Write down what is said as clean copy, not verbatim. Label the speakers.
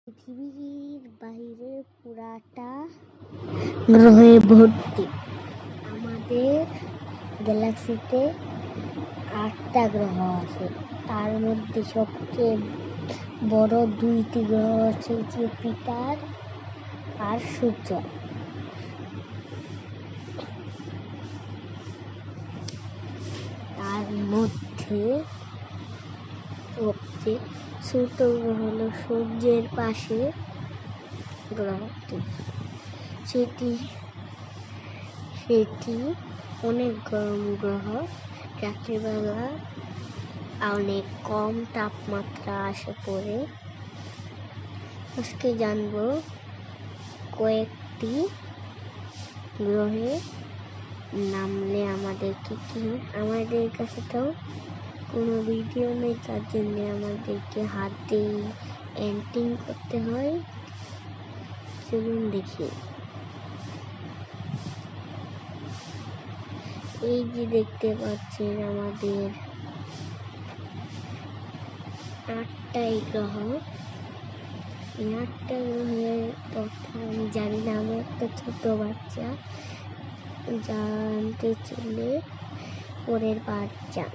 Speaker 1: পৃথিবীর বাইরে পুরাটা গ্রহে ভর্তি। আমাদের গ্যালাক্সিতে 8টা গ্রহ আছে। তার মধ্যে সবচেয়ে বড় 2টি গ্রহ আছে, জুপিটার আর সূর্য। তার মধ্যে সবচেয়ে ছোট গ্রহ হলো সূর্যের পাশে গ্রহটি। সেটি অনেক গরম গ্রহ। রাত্রিবেলা অনেক কম তাপমাত্রা আসে পড়ে। আজকে জানবো কয়েকটি গ্রহে নামলে আমাদের কি আমাদের কাছে তো কোনো ভিডিও নেই, তার জন্য আমাদেরকে হাতে এন্টিং করতে হয়। চলুন দেখি। এই যে দেখতে পাচ্ছেন আমাদের 8টাই গ্রহ। এই 8টা গ্রহের তথ্য আমি জানি না। আমি একটা ছোট বাচ্চা, জানতে চাইলে পরের বার যান।